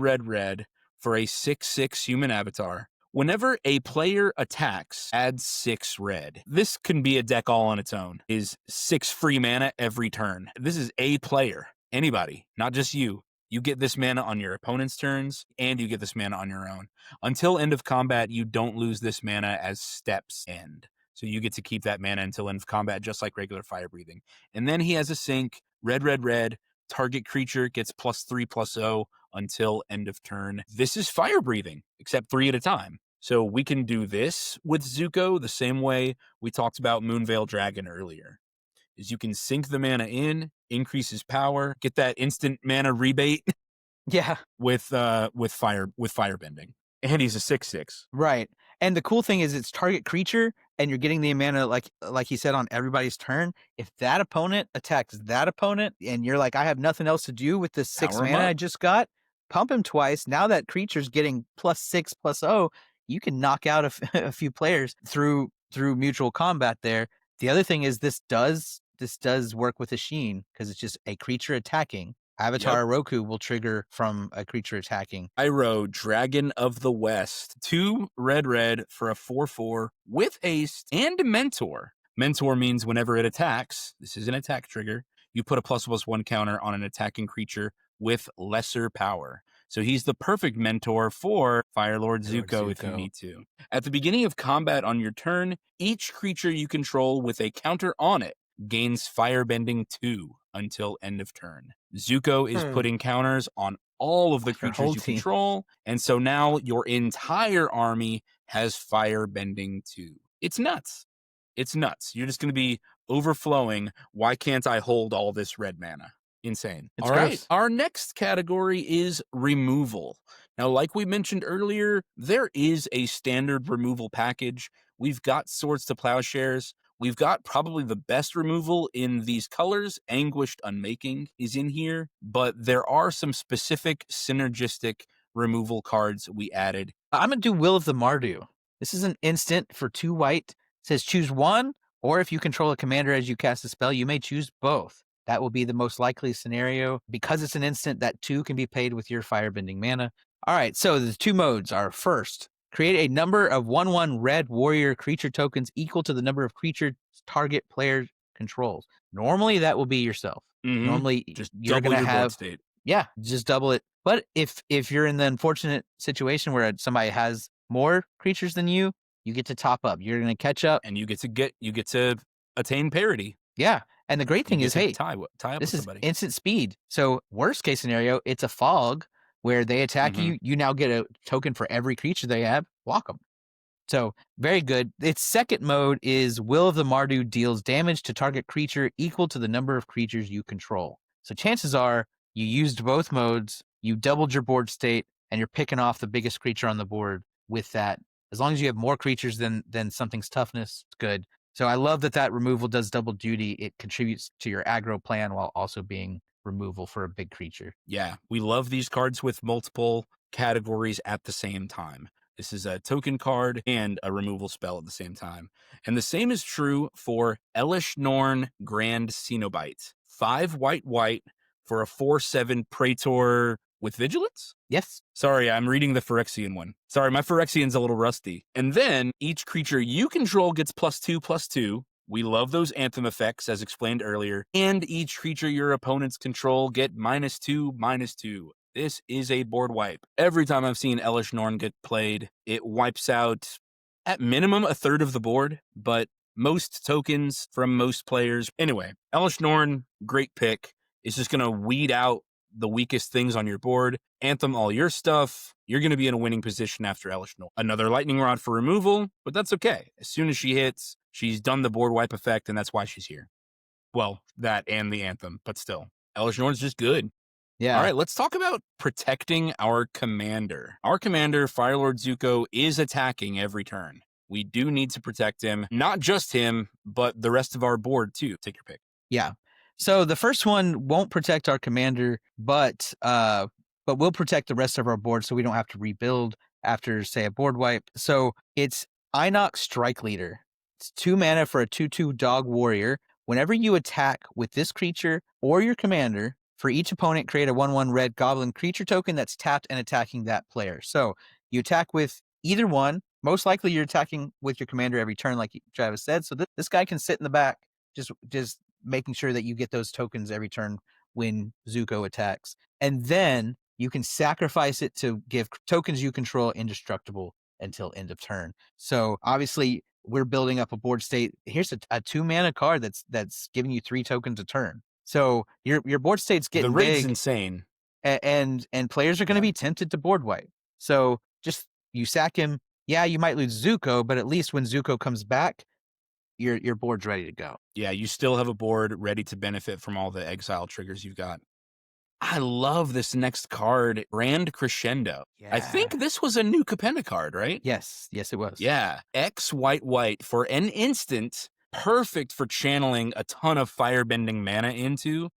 for a 6/6 human avatar. Whenever a player attacks, add 6 red. This can be a deck all on its own. Is 6 free mana every turn. This is a player. Anybody, not just you. You get this mana on your opponent's turns, and you get this mana on your own. Until end of combat, you don't lose this mana as steps end. So you get to keep that mana until end of combat, just like regular fire breathing. And then he has a sink, red. Target creature gets +3/+0 until end of turn. This is fire breathing, except 3 at a time. So we can do this with Zuko the same way we talked about Moonveil Dragon earlier. Is you can sink the mana in, increase his power, get that instant mana rebate. Yeah. With Firebending. And he's a 6/6. Right. And the cool thing is it's target creature and you're getting the mana like he said on everybody's turn. If that opponent attacks that opponent and you're like, I have nothing else to do with this 6 mana I just got, pump him twice. Now that creature's getting +6/+0, you can knock out a few players through mutual combat there. The other thing is this does work with a Sheen because it's just a creature attacking. Avatar Roku will trigger from a creature attacking. Pyro, Dragon of the West. 2 red for a 4/4 with haste and a Mentor. Mentor means whenever it attacks, this is an attack trigger, you put a ++1 counter on an attacking creature with lesser power. So he's the perfect mentor for Firelord Zuko if you need to. At the beginning of combat on your turn, each creature you control with a counter on it gains Firebending 2 until end of turn. Zuko is putting counters on all of the creatures you control, and so now your entire army has Firebending 2. It's nuts. You're just going to be overflowing. Why can't I hold all this red mana? Insane. It's All right. gross. Our next category is removal. Now, like we mentioned earlier, there is a standard removal package. We've got Swords to Plowshares. We've got probably the best removal in these colors. Anguished Unmaking is in here, but there are some specific synergistic removal cards we added. I'm going to do Will of the Mardu. This is an instant for 2 white. It says choose one, or if you control a commander as you cast a spell, you may choose both. That will be the most likely scenario. Because it's an instant, that 2 can be paid with your Firebending mana. All right, so the 2 modes are first, create a number of 1/1 red warrior creature tokens equal to the number of creature target player controls. Normally, that will be yourself. Normally, just you're double going to your board have state. yeah, just double it. But if you're in the unfortunate situation where somebody has more creatures than you get to top up. You're going to catch up, and you get to attain parity. Yeah, and the great thing is, hey, tie up this with is somebody. instant speed. So worst case scenario, it's a fog where they attack you. You now get a token for every creature they have. Block them. So very good. Its second mode is Will of the Mardu deals damage to target creature equal to the number of creatures you control. So chances are you used both modes, you doubled your board state, and you're picking off the biggest creature on the board with that. As long as you have more creatures than something's toughness, it's good. So I love that removal does double duty. It contributes to your aggro plan while also being removal for a big creature. Yeah, we love these cards with multiple categories at the same time. This is a token card and a removal spell at the same time. And the same is true for Elish Norn Grand Cenobite. 5 white for a 4/7 Praetor with Vigilance? Yes. Sorry, I'm reading the Phyrexian one. Sorry, my Phyrexian's a little rusty. And then each creature you control gets +2/+2. We love those Anthem effects, as explained earlier. And each creature your opponents control get -2/-2. This is a board wipe. Every time I've seen Elish Norn get played, it wipes out, at minimum, a third of the board, but most tokens from most players. Anyway, Elish Norn, great pick. It's just going to weed out the weakest things on your board, Anthem all your stuff. You're going to be in a winning position after Elish Norn. Another Lightning Rod for removal, but that's okay. As soon as she hits, she's done the board wipe effect, and that's why she's here. Well, that and the Anthem, but still. Elish Norn's just good. Yeah. All right, let's talk about protecting our commander. Our commander, Firelord Zuko, is attacking every turn. We do need to protect him, not just him, but the rest of our board too. Take your pick. Yeah. So the first one won't protect our commander, but will protect the rest of our board so we don't have to rebuild after, say, a board wipe. So it's Inox Strike Leader. It's 2 mana for a 2/2 dog warrior. Whenever you attack with this creature or your commander, for each opponent, create a 1/1 red goblin creature token that's tapped and attacking that player. So you attack with either one. Most likely you're attacking with your commander every turn, like Travis said. So this guy can sit in the back, just making sure that you get those tokens every turn when Zuko attacks. And then you can sacrifice it to give tokens you control indestructible until end of turn. So obviously we're building up a board state. Here's a 2 mana card that's giving you 3 tokens a turn. So your board state's getting the rig's big, insane, and players are going to be tempted to board wipe. So just you sack him. Yeah, you might lose Zuko, but at least when Zuko comes back, your board's ready to go. Yeah, you still have a board ready to benefit from all the exile triggers you've got. I love this next card, Grand Crescendo. Yeah. I think this was a new Capenna card, right? Yes, it was. Yeah, X white for an instant, perfect for channeling a ton of firebending mana into.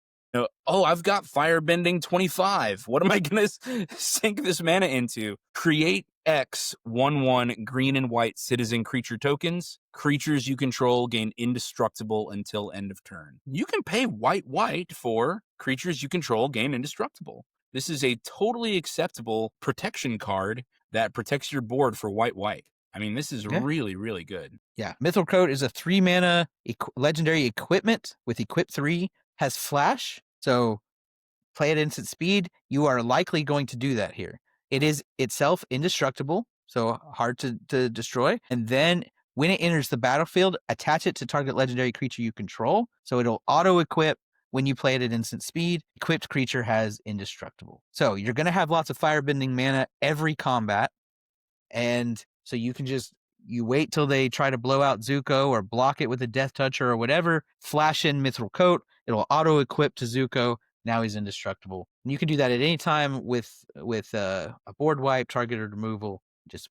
I've got Firebending 25. What am I going to sink this mana into? Create X 1/1 green and white citizen creature tokens. Creatures you control gain indestructible until end of turn. You can pay white for creatures you control gain indestructible. This is a totally acceptable protection card that protects your board for white. I mean, this is really, really good. Yeah. Mythical Code is a 3 mana legendary equipment with equip 3, has flash. So play at instant speed. You are likely going to do that here. It is itself indestructible, so hard to destroy. And then when it enters the battlefield, attach it to target legendary creature you control. So it'll auto-equip when you play it at instant speed. Equipped creature has indestructible. So you're going to have lots of firebending mana every combat. And so you can you wait till they try to blow out Zuko or block it with a Death Toucher or whatever, flash in Mythical Coat. It'll auto-equip to Zuko. Now he's indestructible. And you can do that at any time with a board wipe, targeted removal, just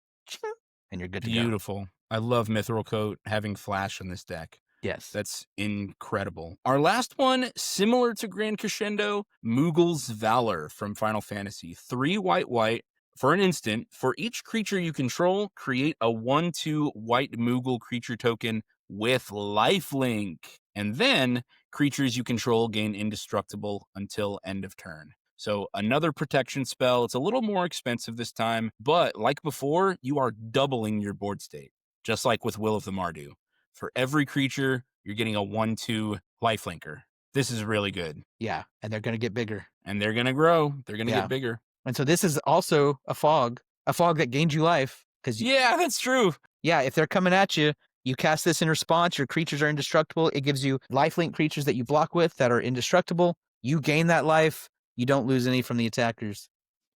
and you're good to go. Beautiful. I love Mithril Coat having flash in this deck. Yes. That's incredible. Our last one, similar to Grand Crescendo, Moogle's Valor from Final Fantasy. 3 white. For an instant, for each creature you control, create a 1/2 white Moogle creature token with lifelink. And then creatures you control gain indestructible until end of turn. So another protection spell. It's a little more expensive this time, but like before, you are doubling your board state, just like with Will of the Mardu. For every creature, you're getting a 1/2 lifelinker. This is really good. Yeah, and they're going to get bigger. And they're going to grow. They're going to get bigger. And so this is also a fog that gains you life. Yeah, that's true. Yeah, if they're coming at you, you cast this in response, your creatures are indestructible. It gives you lifelink creatures that you block with that are indestructible. You gain that life. You don't lose any from the attackers.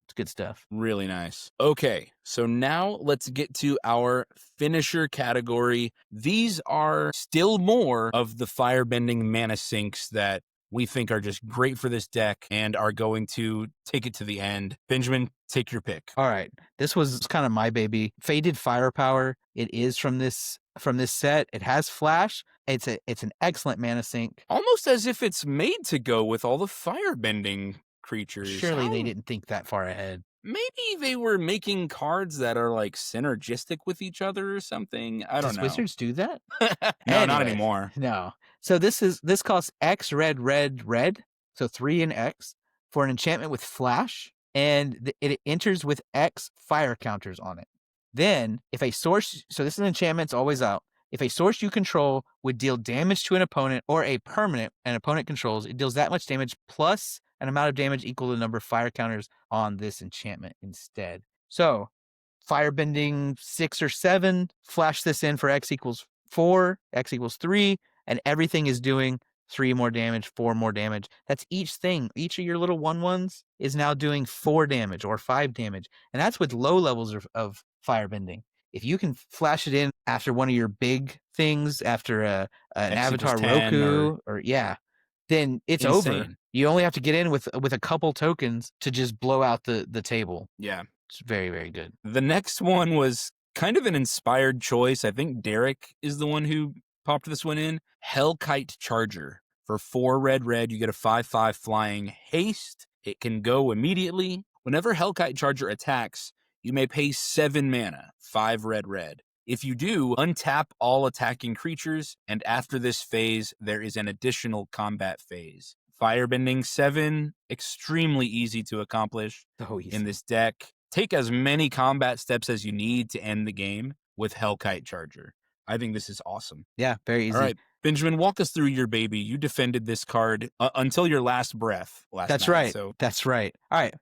It's good stuff. Really nice. Okay, so now let's get to our finisher category. These are still more of the firebending mana sinks that we think are just great for this deck and are going to take it to the end. Benjamin, take your pick. All right. This was kind of my baby. Faded Firepower. It is from this set. It has flash. It's an excellent mana sink. Almost as if it's made to go with all the firebending creatures. Surely they didn't think that far ahead. Maybe they were making cards that are like synergistic with each other or something. I don't know. Does Wizards do that? No, not anymore. No. So this costs X red. So 3 in X for an enchantment with flash, and it enters with X fire counters on it. Then if a source, so this is an enchantment, it's always out. If a source you control would deal damage to an opponent or a permanent an opponent controls, it deals that much damage plus an amount of damage equal to the number of fire counters on this enchantment instead. So firebending 6 or 7, flash this in for X equals 4, X equals 3, and everything is doing 3 more damage, 4 more damage. That's each thing. Each of your little 1/1s is now doing 4 damage or 5 damage. And that's with low levels of firebending. If you can flash it in after one of your big things, after an Avatar Roku, then it's over. You only have to get in with a couple tokens to just blow out the table. Yeah. It's very, very good. The next one was kind of an inspired choice. I think Derek is the one who popped this one in. Hellkite Charger. For 4 red, you get a 5/5 flying haste. It can go immediately. Whenever Hellkite Charger attacks, you may pay 7 mana, 5 red. If you do, untap all attacking creatures, and after this phase, there is an additional combat phase. Firebending 7, extremely easy to accomplish in this deck. Take as many combat steps as you need to end the game with Hellkite Charger. I think this is awesome. Yeah, very easy. All right, Benjamin, walk us through your baby. You defended this card until your last breath last That's night. Right. So. That's right. All right.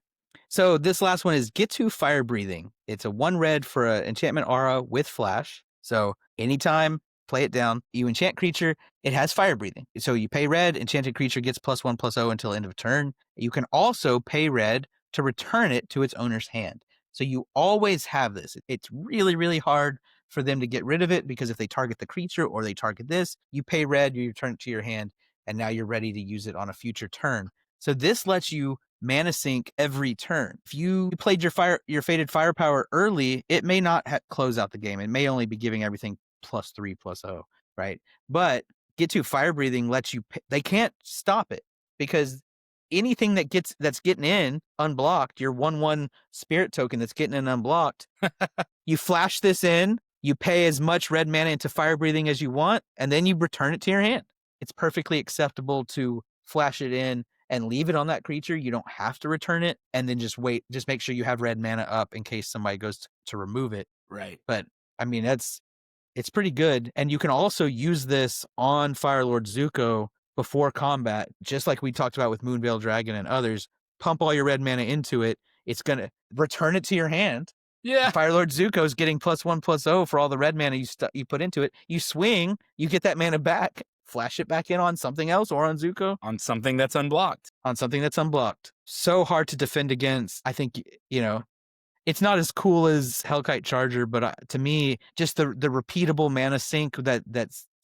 So this last one is Gitu Fire Breathing. It's a 1 red for an enchantment aura with flash. So anytime, play it down. You enchant creature, it has fire breathing. So you pay red, enchanted creature gets +1/+0 until end of turn. You can also pay red to return it to its owner's hand. So you always have this. It's really, really hard for them to get rid of it because if they target the creature or they target this, you pay red, you return it to your hand, and now you're ready to use it on a future turn. So this lets you mana sink every turn. If you played your Faded Firepower early, it may not close out the game. It may only be giving everything +3/+0, right? But Gitu Fire Breathing lets you. They can't stop it because anything that's getting in unblocked, your 1/1 spirit token that's getting in unblocked, you flash this in, you pay as much red mana into fire breathing as you want, and then you return it to your hand. It's perfectly acceptable to flash it in and leave it on that creature. You don't have to return it, and then just wait. Just make sure you have red mana up in case somebody goes to remove it. Right. But I mean, it's pretty good. And you can also use this on Firelord Zuko before combat, just like we talked about with Moonveil Dragon and others. Pump all your red mana into it. It's going to return it to your hand. Yeah. Firelord Zuko is getting +1/+0 for all the red mana you put into it. You swing, you get that mana back, flash it back in on something else or on Zuko. On something that's unblocked. So hard to defend against. I think, it's not as cool as Hellkite Charger, but to me, just the repeatable mana sink that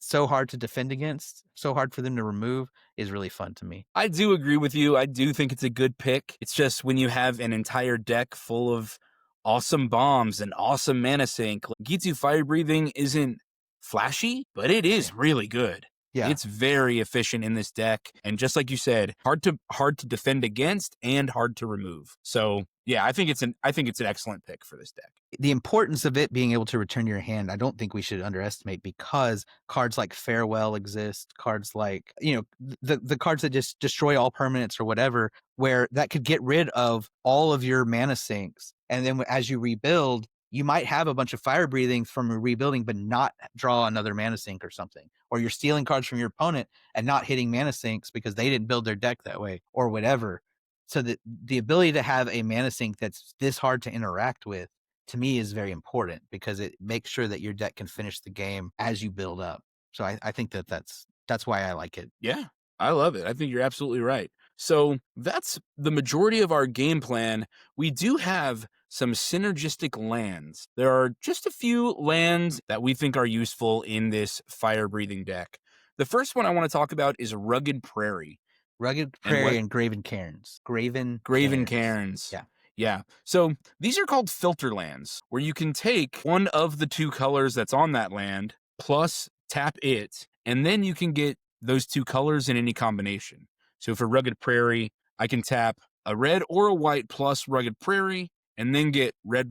so hard to defend against, so hard for them to remove, is really fun to me. I do agree with you. I do think it's a good pick. It's just when you have an entire deck full of awesome bombs and awesome mana sink, Gitsu Fire Breathing isn't flashy, but it is really good. Yeah. It's very efficient in this deck, and just like you said, hard to defend against and hard to remove. So yeah, I think it's an excellent pick for this deck. The importance of it being able to return your hand, I don't think we should underestimate, because cards like Farewell exist, cards like, the cards that just destroy all permanents or whatever, where that could get rid of all of your mana sinks. And then as you rebuild, you might have a bunch of fire breathing from rebuilding, but not draw another mana sink or something. Or you're stealing cards from your opponent and not hitting mana sinks because they didn't build their deck that way or whatever. So the ability to have a mana sink that's this hard to interact with, to me, is very important, because it makes sure that your deck can finish the game as you build up. So I think that's why I like it. Yeah, I love it. I think you're absolutely right. So that's the majority of our game plan. We do have some synergistic lands. There are just a few lands that we think are useful in this fire-breathing deck. The first one I want to talk about is Rugged Prairie. Rugged Prairie and Graven Cairns. Graven Cairns. Yeah. Yeah. So these are called filter lands, where you can take one of the two colors that's on that land, plus tap it, and then you can get those two colors in any combination. So for Rugged Prairie, I can tap a red or a white plus Rugged Prairie, and then get red,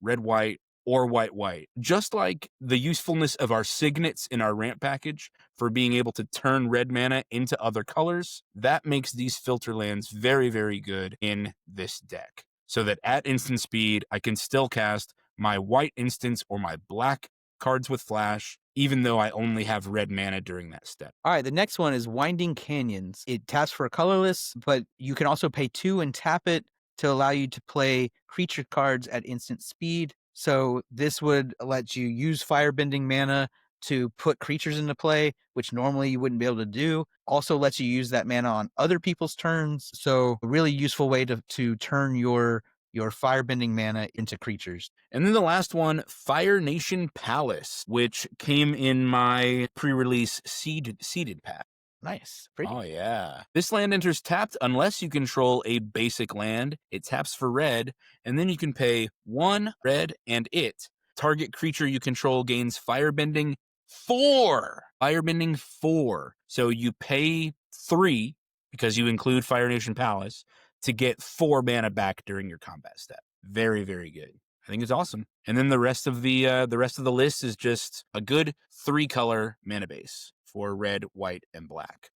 white, or white. Just like the usefulness of our signets in our ramp package for being able to turn red mana into other colors, that makes these filter lands very, very good in this deck. So that at instant speed, I can still cast my white instants or my black cards with flash, even though I only have red mana during that step. All right, the next one is Winding Canyons. It taps for a colorless, but you can also pay 2 and tap it to allow you to play creature cards at instant speed. So this would let you use Firebending mana to put creatures into play, which normally you wouldn't be able to do. Also lets you use that mana on other people's turns. So a really useful way to turn your Firebending mana into creatures. And then the last one, Fire Nation Palace, which came in my pre-release seeded pack. Nice. Pretty. Oh, yeah. This land enters tapped unless you control a basic land. It taps for red, and then you can pay 1 red and it. Target creature you control gains Firebending 4. Firebending 4. So you pay 3, because you include Fire Nation Palace, to get 4 mana back during your combat step. Very, very good. I think it's awesome. And then the rest of the list is just a good 3-color mana base for red, white, and black.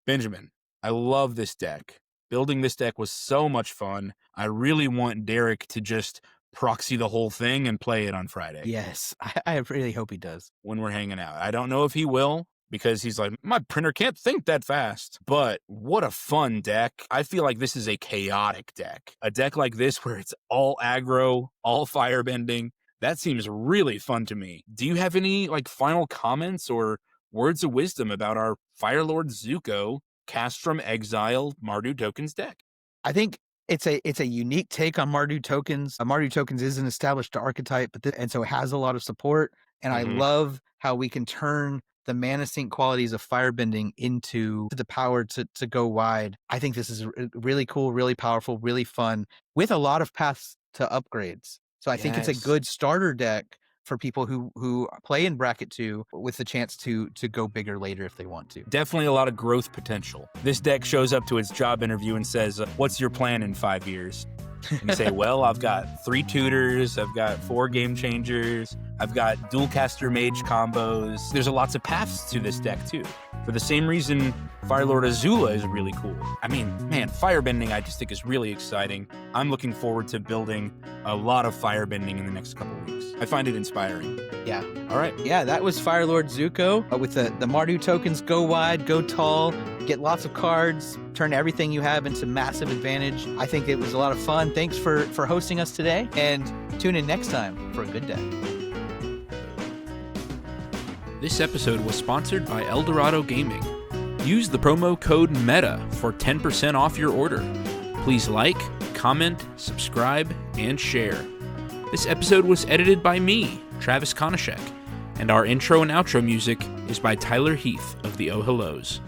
Benjamin, I love this deck. Building this deck was so much fun. I really want Derek to just proxy the whole thing and play it on Friday. Yes, I really hope he does. When we're hanging out. I don't know if he will, because he's like, my printer can't think that fast. But what a fun deck. I feel like this is a chaotic deck. A deck like this where it's all aggro, all firebending. That seems really fun to me. Do you have any final comments or words of wisdom about our Firelord Zuko cast from exile Mardu Tokens deck? I think it's a unique take on Mardu Tokens. Mardu Tokens is an established archetype, and so it has a lot of support. And I love how we can turn the mana sink qualities of Firebending into the power to go wide. I think this is really cool, really powerful, really fun, with a lot of paths to upgrades. So I think it's a good starter deck for people who play in bracket 2 with the chance to go bigger later if they want to. Definitely a lot of growth potential. This deck shows up to its job interview and says, what's your plan in 5 years? And you say, well, I've got 3 tutors, I've got 4 game changers, I've got dual caster mage combos. There's lots of paths to this deck too. For the same reason, Firelord Azula is really cool. I mean, man, Firebending I just think is really exciting. I'm looking forward to building a lot of Firebending in the next couple of weeks. I find it inspiring. Yeah. All right. Yeah, that was Firelord Zuko with the Mardu Tokens. Go wide, go tall, get lots of cards, turn everything you have into massive advantage. I think it was a lot of fun. Thanks for hosting us today, and tune in next time for a good deck. This episode was sponsored by Eldorado Gaming. Use the promo code META for 10% off your order. Please like, comment, subscribe, and share. This episode was edited by me, Travis Konishek, And our intro and outro music is by Tyler Heath of the Oh Hellos.